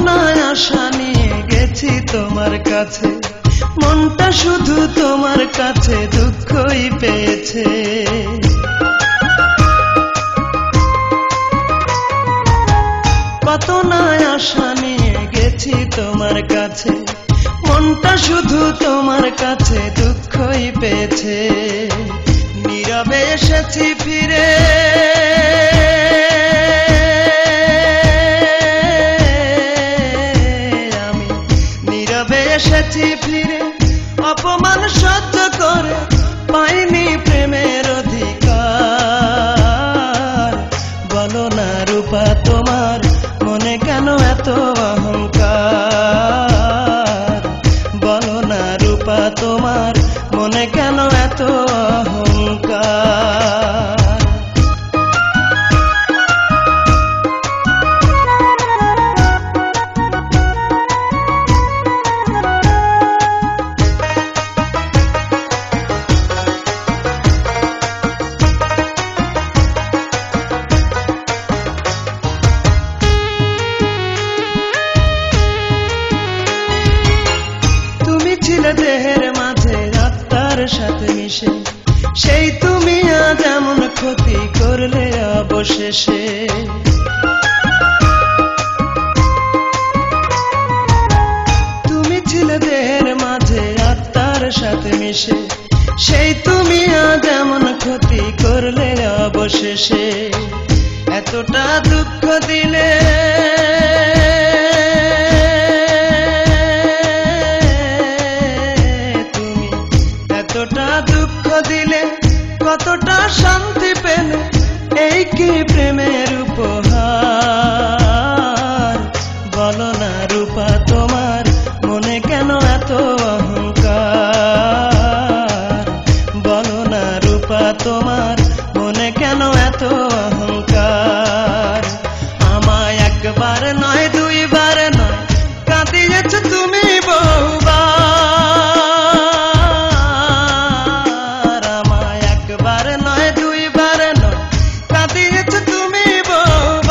না আশা নিয়ে গেছি তোমার কাছে, মনটা শুধু তোমার কাছে দুঃখই পেয়েছে। কত না আশা নিয়ে গেছি তোমার কাছে, মনটা শুধু তোমার কাছে দুঃখই পেয়েছে। নীরবে এসেছি ফিরে, আমি নীরবে এসেছি ফিরে, অপমান সহ্য করে পাইনি প্রেমের অধিকার। বলো না রূপা তোমার মনে কেন এত অহংকার, বলো না রূপা তোমার মনে কেন এত অহংকার। দেহের মাঝে আত্মার সাথে মিশে, সেই তুমি আজ এমন ক্ষতি করলে অবশেষে। তুমি ছিলে দেহের মাঝে আত্মার সাথে মিশে, সেই তুমি আজ এমন ক্ষতি করলে অবশেষে। এতটা দুঃখ দিলে, দুঃখ দিলে কতটা শান্তি পেলে, এই কি প্রেমের উপহার। বলো না রূপা তোমার মনে কেন এত অহংকার, বলো না রূপা তোমার মনে কেন এত অহংকার। আমায় একবার নয় দুইবার নয় কাঁদিয়েছ তুমি বহুবার, আমায় একবার নয় দুইবার নয় কাঁদিয়েছ তুমি বহুবার।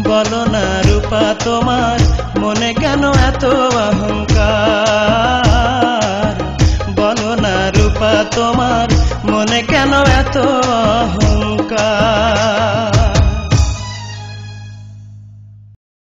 বলো না রূপা তোমার মনে কেন এত অহংকার, বলো না রূপা তোমার মনে কেন এত অহংকার।